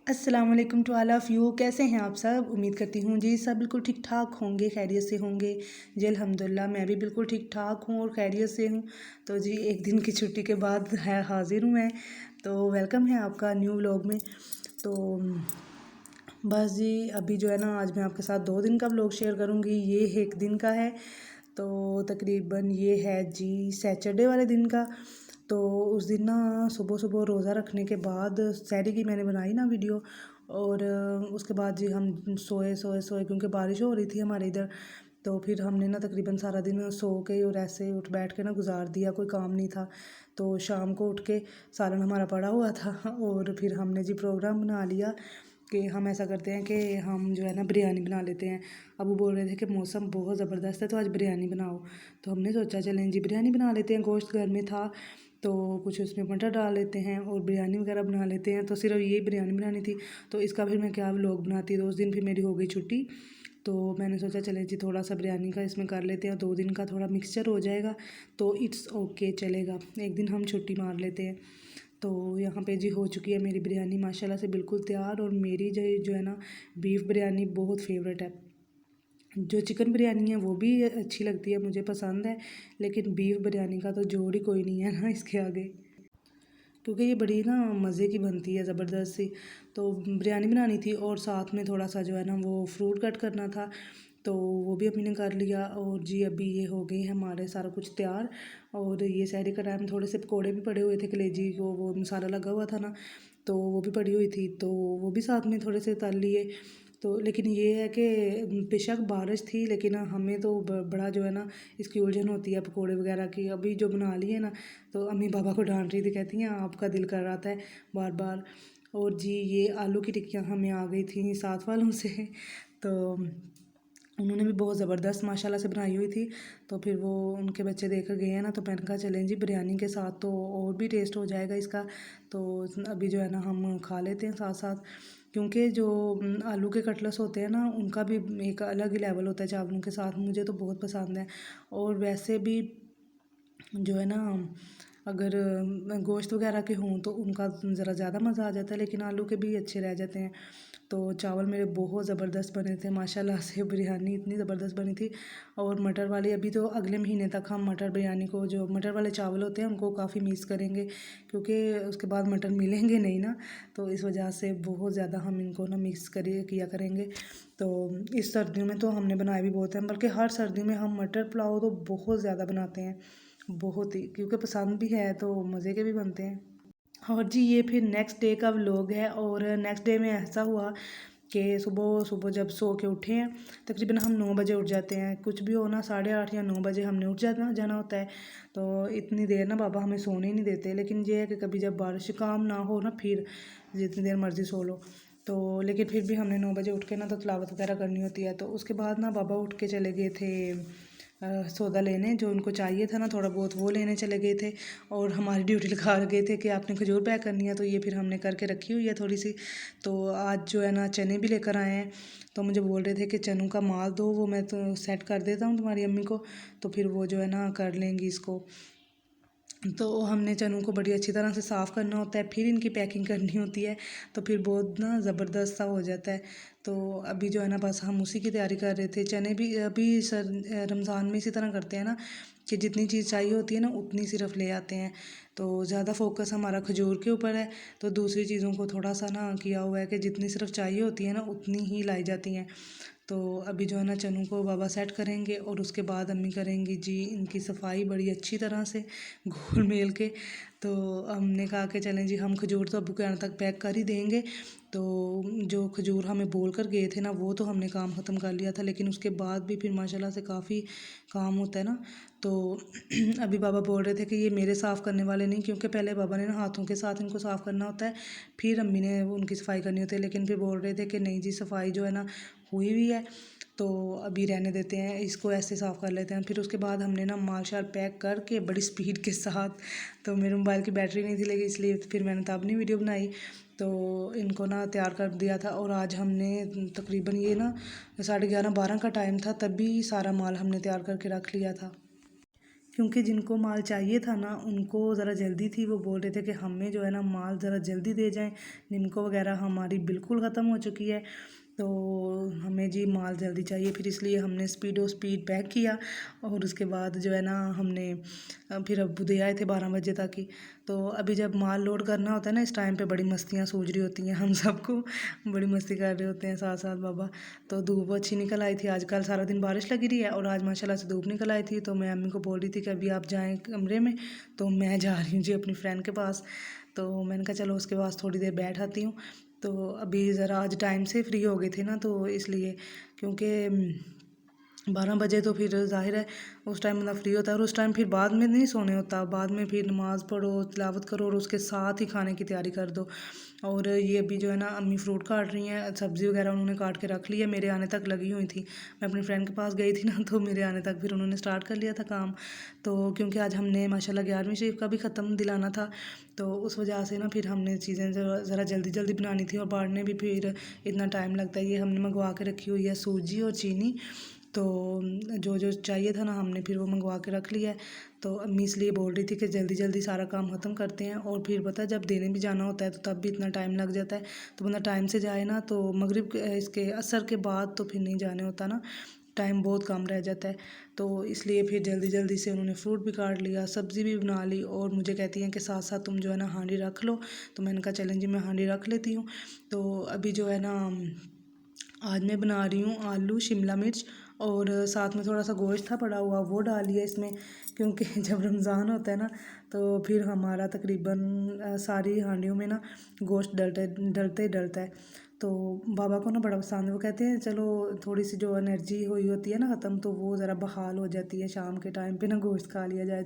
अस्सलाम वालेकुम to all of you. कैसे हैं आप सब? उम्मीद करती हूँ जी सब बिल्कुल ठीक ठाक होंगे, खैरियत से होंगे। जी अल्हम्दुलिल्लाह मैं भी बिल्कुल ठीक ठाक हूँ और खैरियत से हूँ। तो जी एक दिन की छुट्टी के बाद है हाज़िर हूँ मैं। तो वेलकम है आपका न्यू व्लॉग में। तो बस जी अभी जो है ना, आज मैं आपके साथ 2 दिन का व्लॉग शेयर करूँगी। ये 1 दिन का है। तो तकरीबन ये है जी सैटरडे वाले दिन का। तो उस दिन ना सुबह-सुबह रोज़ा रखने के बाद सहरी की मैंने बनाई ना वीडियो, और उसके बाद जी हम सोए क्योंकि बारिश हो रही थी हमारे इधर। तो फिर हमने ना तकरीबन सारा दिन सो के और ऐसे उठ बैठ के ना गुज़ार दिया, कोई काम नहीं था। तो शाम को उठ के सालन हमारा पड़ा हुआ था और फिर हमने जी प्रोग्राम बना लिया कि हम ऐसा करते हैं कि हम जो है ना बिरयानी बना लेते हैं। अबू बोल रहे थे कि मौसम बहुत ज़बरदस्त है तो आज बिरयानी बनाओ। तो हमने सोचा चलें जी बिरयानी बना लेते हैं, गोश्त घर में था तो कुछ उसमें मटर डाल लेते हैं और बिरयानी वगैरह बना लेते हैं। तो सिर्फ ये बिरयानी बनानी थी, तो इसका फिर मैं क्या व्लॉग बनाती। तो उस दिन फिर मेरी हो गई छुट्टी। तो मैंने सोचा चले जी थोड़ा सा बिरयानी का इसमें कर लेते हैं, 2 दिन का थोड़ा मिक्सचर हो जाएगा तो इट्स ओके चलेगा, एक दिन हम छुट्टी मार लेते हैं। तो यहाँ पे जी हो चुकी है मेरी बिरयानी माशाल्लाह से बिल्कुल तैयार। और मेरी जो है ना बीफ बिरयानी बहुत फेवरेट है। जो चिकन बिरयानी है वो भी अच्छी लगती है, मुझे पसंद है, लेकिन बीफ बिरयानी का तो जोड़ ही कोई नहीं है ना इसके आगे, क्योंकि ये बड़ी ना मज़े की बनती है ज़बरदस्त सी। तो बिरयानी बनानी थी और साथ में थोड़ा सा जो है ना वो फ्रूट कट करना था, तो वो भी अम्मी ने कर लिया। और जी अभी ये हो गई है हमारे सारा कुछ तैयार। और ये सहरी का टाइम, थोड़े से पकौड़े भी पड़े हुए थे, कलेजी को वो मसाला लगा हुआ था ना, तो वो भी पड़ी हुई थी, तो वो भी साथ में थोड़े से तल लिए। तो लेकिन ये है कि बेशक बारिश थी, लेकिन हमें तो बड़ा जो है ना इसकी उलझन होती है पकोड़े वगैरह की। अभी जो बना लिए ना, तो अम्मी पापा को डांट रही थी, कहती हैं आपका दिल कर रहा था बार बार। और जी ये आलू की टिक्कियाँ हमें आ गई थी साथ वालों से तो उन्होंने भी बहुत ज़बरदस्त माशाल्लाह से बनाई हुई थी। तो फिर वो उनके बच्चे देख कर गए हैं ना, तो मैंने कहा चलें जी बिरयानी के साथ तो और भी टेस्ट हो जाएगा इसका। तो अभी जो है ना हम खा लेते हैं साथ साथ, क्योंकि जो आलू के कटलेट्स होते हैं ना उनका भी एक अलग ही लेवल होता है चावलों के साथ, मुझे तो बहुत पसंद है। और वैसे भी जो है ना अगर गोश्त वगैरह के हों तो उनका ज़रा ज़्यादा मज़ा आ जाता है, लेकिन आलू के भी अच्छे रह जाते हैं। तो चावल मेरे बहुत ज़बरदस्त बने थे माशाल्लाह से, बिरयानी इतनी ज़बरदस्त बनी थी। और मटर वाली अभी तो अगले महीने तक हम मटर बिरयानी को, जो मटर वाले चावल होते हैं उनको काफ़ी मिस करेंगे, क्योंकि उसके बाद मटर मिलेंगे नहीं ना, तो इस वजह से बहुत ज़्यादा हम इनको ना मिक्स किया करेंगे। तो इस सर्दियों में तो हमने बनाए भी बहुत हैं, बल्कि हर सर्दी में हम मटर पुलाव तो बहुत ज़्यादा बनाते हैं, बहुत ही, क्योंकि पसंद भी है तो मज़े के भी बनते हैं। और जी ये फिर नेक्स्ट डे का व्लॉग है। और नेक्स्ट डे में ऐसा हुआ कि सुबह सुबह जब सो के उठे हैं, तकरीबन हम 9 बजे उठ जाते हैं, कुछ भी हो ना 8:30 या 9 बजे हमने उठ जाना होता है। तो इतनी देर ना बाबा हमें सोने ही नहीं देते, लेकिन ये है कि कभी जब बारिश काम ना हो ना, फिर जितनी देर मर्ज़ी सो लो। तो लेकिन फिर भी हमने 9 बजे उठ के ना तो तिलावत वगैरह करनी होती है। तो उसके बाद ना बाबा उठ के चले गए थे सौदा लेने, जो उनको चाहिए था ना थोड़ा बहुत वो लेने चले गए थे। और हमारी ड्यूटी लगा गए थे कि आपने खजूर पैक करनी है, तो ये फिर हमने करके रखी हुई है थोड़ी सी। तो आज जो है ना चने भी लेकर आए हैं, तो मुझे बोल रहे थे कि चनों का माल दो, वो मैं तो सेट कर देता हूँ तुम्हारी अम्मी को, तो फिर वो जो है ना कर लेंगी इसको। तो हमने चनों को बड़ी अच्छी तरह से साफ़ करना होता है, फिर इनकी पैकिंग करनी होती है, तो फिर बहुत ना ज़बरदस्त सा हो जाता है। तो अभी जो है ना बस हम उसी की तैयारी कर रहे थे। चने भी अभी रमज़ान में इसी तरह करते हैं ना, कि जितनी चीज़ चाहिए होती है ना उतनी सिर्फ ले आते हैं। तो ज़्यादा फोकस हमारा खजूर के ऊपर है, तो दूसरी चीज़ों को थोड़ा सा ना किया हुआ है कि जितनी सिर्फ चाहिए होती है ना उतनी ही लाई जाती हैं। तो अभी जो है ना चनों को बाबा सेट करेंगे और उसके बाद अम्मी करेंगी जी इनकी सफाई बड़ी अच्छी तरह से घोल मेल के। तो हमने कहा कि चलें जी हम खजूर तो अबू के आने तक पैक कर ही देंगे। तो जो खजूर हमें बोल कर गए थे ना वो तो हमने काम ख़त्म कर लिया था, लेकिन उसके बाद भी फिर माशाल्लाह से काफ़ी काम होता है ना। तो अभी बाबा बोल रहे थे कि ये मेरे साफ़ करने वाले नहीं, क्योंकि पहले बाबा ने ना हाथों के साथ इनको साफ़ करना होता है, फिर अम्मी ने उनकी सफाई करनी होती है। लेकिन फिर बोल रहे थे कि नहीं जी सफाई जो है ना हुई हुई है, तो अभी रहने देते हैं, इसको ऐसे साफ़ कर लेते हैं। फिर उसके बाद हमने ना माल शाल पैक करके बड़ी स्पीड के साथ, तो मेरे मोबाइल की बैटरी नहीं थी, लेकिन इसलिए फिर मैंने तब नहीं वीडियो बनाई, तो इनको ना तैयार कर दिया था। और आज हमने तकरीबन ये ना 11:30 12 का टाइम था, तभी सारा माल हमने तैयार करके रख लिया था, क्योंकि जिनको माल चाहिए था ना उनको ज़रा जल्दी थी, वो बोल रहे थे कि हमें जो है ना माल ज़रा जल्दी दे जाएं, निम्को वगैरह हमारी बिल्कुल ख़त्म हो चुकी है, तो हमें जी माल जल्दी चाहिए। फिर इसलिए हमने स्पीड पैक किया और उसके बाद जो है ना हमने फिर अब्बू दे आए थे 12 बजे तक ही। तो अभी जब माल लोड करना होता है ना, इस टाइम पे बड़ी मस्तियाँ सूझ रही होती हैं, हम सबको बड़ी मस्ती कर रहे होते हैं साथ साथ बाबा। तो धूप अच्छी निकल आई थी, आजकल सारा दिन बारिश लगी रही है और आज माशाल्लाह से धूप निकल आई थी। तो मैं अम्मी को बोल रही थी कि अभी आप जाएँ कमरे में, तो मैं जा रही हूँ जी अपनी फ्रेंड के पास। तो मैंने कहा चलो उसके पास थोड़ी देर बैठ आती हूँ। तो अभी ज़रा आज टाइम से फ्री हो गए थे ना, तो इसलिए, क्योंकि 12 बजे तो फिर ज़ाहिर है उस टाइम बंदा फ्री होता है, और उस टाइम फिर बाद में नहीं सोने होता, बाद में फिर नमाज़ पढ़ो, तिलावत करो और उसके साथ ही खाने की तैयारी कर दो। और ये अभी जो है ना अम्मी फ्रूट काट रही हैं, सब्ज़ी वगैरह उन्होंने काट के रख ली है, मेरे आने तक लगी हुई थी। मैं अपनी फ्रेंड के पास गई थी ना, तो मेरे आने तक फिर उन्होंने स्टार्ट कर लिया था काम। तो क्योंकि आज हमने माशाल्लाह 11वीं शरीफ का भी ख़त्म दिलाना था, तो उस वजह से ना फिर हमने चीज़ें ज़रा जल्दी जल्दी बनानी थी, और बाढ़ने भी फिर इतना टाइम लगता है। ये हमने मंगवा के रखी हुई है सूजी और चीनी, तो जो जो चाहिए था ना हमने फिर वो मंगवा के रख लिया है। तो अम्मी इसलिए बोल रही थी कि जल्दी जल्दी सारा काम ख़त्म करते हैं, और फिर पता है जब देने भी जाना होता है तो तब भी इतना टाइम लग जाता है। तो बंदा टाइम से जाए ना, तो मगरिब इसके असर के बाद तो फिर नहीं जाने होता ना, टाइम बहुत कम रह जाता है। तो इसलिए फिर जल्दी जल्दी से उन्होंने फ्रूट भी काट लिया, सब्ज़ी भी बना ली, और मुझे कहती हैं कि साथ साथ तुम जो है ना हांडी रख लो। तो मैंने कहा चलें जी मैं हांडी रख लेती हूँ। तो अभी जो है ना आज मैं बना रही हूँ आलू शिमला मिर्च, और साथ में थोड़ा सा गोश्त था पड़ा हुआ, वो डाल लिया इसमें, क्योंकि जब रमज़ान होता है ना तो फिर हमारा तकरीबन सारी हांडियों में ना गोश्त डलते ही डलता है। तो बाबा को ना बड़ा पसंद है, वो कहते हैं चलो थोड़ी सी जो एनर्जी हुई होती है ना ख़त्म, तो वो ज़रा बहाल हो जाती है शाम के टाइम पे ना गोश्त खा लिया जाए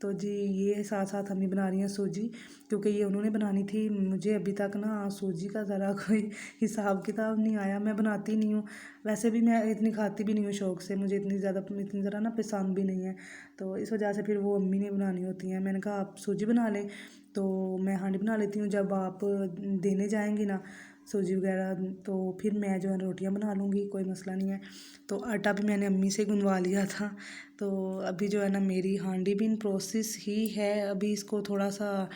तो जी ये साथ साथ हम ही बना रही हैं सूजी, क्योंकि ये उन्होंने बनानी थी। मुझे अभी तक ना सूजी का ज़रा कोई हिसाब किताब नहीं आया, मैं बनाती नहीं हूँ, वैसे भी मैं इतनी खाती भी नहीं हूँ शौक़ से, मुझे इतनी ज़रा ना पसंद भी नहीं है। तो इस वजह से फिर वो अम्मी ने बनानी होती हैं। मैंने कहा आप सूजी बना लें, तो मैं हांडी बना लेती हूँ, जब आप देने जाएंगी ना सूजी वगैरह, तो फिर मैं जो है रोटियां बना लूँगी, कोई मसला नहीं है। तो आटा भी मैंने अम्मी से गुंदवा लिया था। तो अभी जो है ना मेरी हांडी भी इन प्रोसेस ही है, अभी इसको थोड़ा सा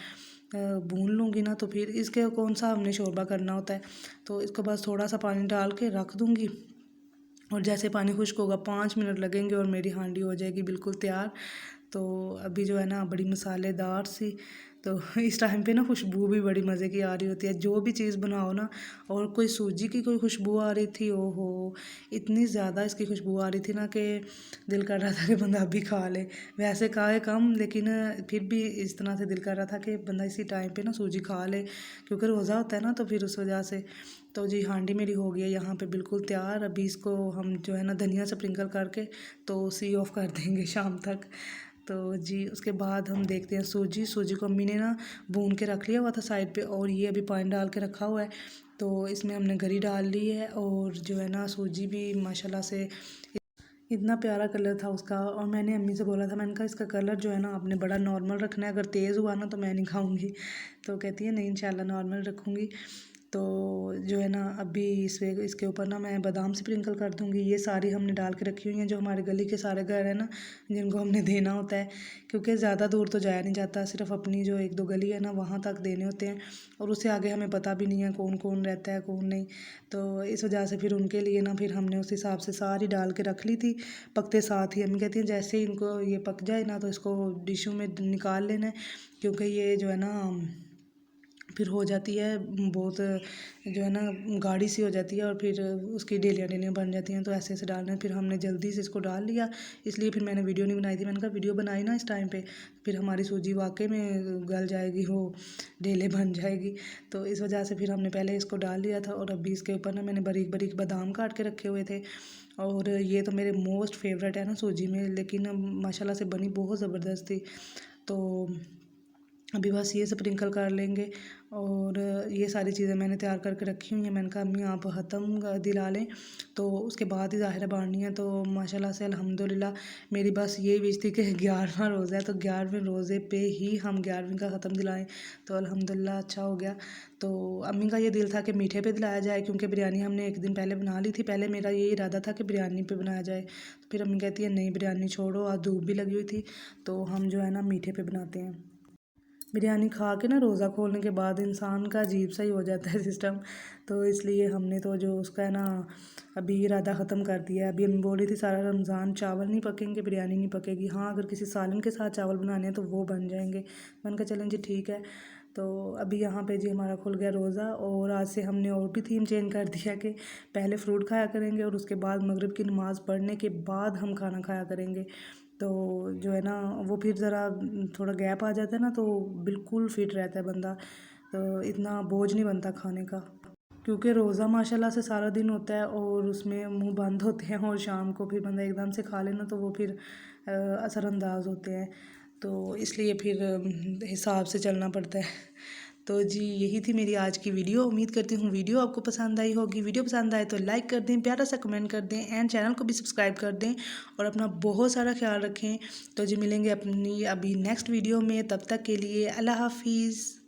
भून लूँगी ना, तो फिर इसके कौन सा हमने शोरबा करना होता है, तो इसको बस थोड़ा सा पानी डाल के रख दूँगी, और जैसे पानी खुश्क होगा 5 मिनट लगेंगे और मेरी हांडी हो जाएगी बिल्कुल तैयार। तो अभी जो है ना बड़ी मसालेदार सी, तो इस टाइम पे ना खुशबू भी बड़ी मज़े की आ रही होती है, जो भी चीज़ बनाओ ना। और कोई सूजी की कोई खुशबू आ रही थी, ओहो इतनी ज़्यादा इसकी खुशबू आ रही थी ना कि दिल कर रहा था कि बंदा अभी खा ले। वैसे खाए कम, लेकिन फिर भी इस तरह से दिल कर रहा था कि बंदा इसी टाइम पे ना सूजी खा ले, क्योंकि रोज़ा होता है ना, तो फिर उस वजह से। तो जी हांडी मेरी हो गई है यहाँ पे बिल्कुल तैयार। अभी इसको हम जो है ना धनिया स्प्रिंकल करके तो सी ऑफ कर देंगे शाम तक। तो जी उसके बाद हम देखते हैं सूजी को अम्मी ने ना भून के रख लिया हुआ था साइड पे, और ये अभी पानी डाल के रखा हुआ है। तो इसमें हमने गरी डाल ली है, और जो है ना सूजी भी माशाल्लाह से इतना प्यारा कलर था उसका। और मैंने अम्मी से बोला था, मैंने कहा इसका कलर जो है ना आपने बड़ा नॉर्मल रखना है, अगर तेज़ हुआ ना तो मैं नहीं खाऊंगी। तो कहती है नहीं इंशाल्लाह नॉर्मल रखूँगी। तो जो है ना अभी इसके ऊपर ना मैं बादाम स्प्रिंकल कर दूँगी। ये सारी हमने डाल के रखी हुई हैं, जो हमारे गली के सारे घर हैं ना जिनको हमने देना होता है, क्योंकि ज़्यादा दूर तो जाया नहीं जाता, सिर्फ अपनी जो 1-2 गली है ना वहाँ तक देने होते हैं, और उससे आगे हमें पता भी नहीं है कौन कौन रहता है कौन नहीं। तो इस वजह से फिर उनके लिए ना फिर हमने उस हिसाब से सारी डाल के रख ली थी पकते साथ ही। अम्मी कहती हैं जैसे ही इनको ये पक जाए ना तो इसको डिशों में निकाल लेना है, क्योंकि ये जो है ना फिर हो जाती है बहुत, जो है ना गाढ़ी सी हो जाती है, और फिर उसकी डेलियाँ बन जाती हैं। तो ऐसे ऐसे डालना है। फिर हमने जल्दी से इसको डाल लिया, इसलिए फिर मैंने वीडियो नहीं बनाई थी। मैंने कहा वीडियो बनाई ना इस टाइम पे फिर हमारी सूजी वाकई में गल जाएगी, वो डेले बन जाएगी। तो इस वजह से फिर हमने पहले इसको डाल लिया था, और अभी इसके ऊपर ना मैंने बारीक बारीक बादाम काट के रखे हुए थे। और ये तो मेरे मोस्ट फेवरेट है ना सूजी में, लेकिन माशाल्लाह से बनी बहुत ज़बरदस्त थी। तो अभी बस ये स्प्रिंकल कर लेंगे। और ये सारी चीज़ें मैंने तैयार करके रखी हुई हैं। मैंने कहा अम्मी आप ख़त्म दिला लें तो उसके बाद ही ज़ाहिरा बांटनी है। तो माशाल्लाह से अल्हम्दुलिल्लाह मेरी बस यही विश थी कि 11वां रोज़ा है तो 11वें रोज़े पे ही हम 11वीं का ख़त्म दिलाएं। तो अल्हम्दुलिल्लाह अच्छा हो गया। तो अम्मी का ये दिल था कि मीठे पे दिलाया जाए, क्योंकि बिरयानी हमने एक दिन पहले बना ली थी। पहले मेरा ये इरादा था कि बिरयानी पे बनाया जाए, तो फिर अम्मी कहती है नहीं बिरयानी छोड़ो, आज धूप भी लगी हुई थी तो हम जो है ना मीठे पे बनाते हैं। बिरयानी खा के ना रोज़ा खोलने के बाद इंसान का अजीब सा ही हो जाता है सिस्टम। तो इसलिए हमने तो जो उसका है ना अभी इरादा ख़त्म कर दिया है। अभी हम बोली थी सारा रमज़ान चावल नहीं पकेंगे, बिरयानी नहीं पकेगी। हाँ अगर किसी सालन के साथ चावल बनाने हैं तो वो बन जाएंगे। मैंने कहा चलें जी ठीक है। तो अभी यहाँ पे जी हमारा खुल गया रोज़ा। और आज से हमने और भी थीम चेंज कर दिया कि पहले फ्रूट खाया करेंगे और उसके बाद मगरिब की नमाज़ पढ़ने के बाद हम खाना खाया करेंगे। तो जो है ना वो फिर ज़रा थोड़ा गैप आ जाता है ना तो बिल्कुल फिट रहता है बंदा, तो इतना बोझ नहीं बनता खाने का। क्योंकि रोज़ा माशाल्लाह से सारा दिन होता है और उसमें मुंह बंद होते हैं और शाम को फिर बंदा एकदम से खा लेना तो वो फिर असरअंदाज होते हैं। तो इसलिए फिर हिसाब से चलना पड़ता है। तो जी यही थी मेरी आज की वीडियो। उम्मीद करती हूँ वीडियो आपको पसंद आई होगी। वीडियो पसंद आए तो लाइक कर दें, प्यारा सा कमेंट कर दें एंड चैनल को भी सब्सक्राइब कर दें और अपना बहुत सारा ख्याल रखें। तो जी मिलेंगे अपनी अभी नेक्स्ट वीडियो में, तब तक के लिए अल्लाह हाफिज़।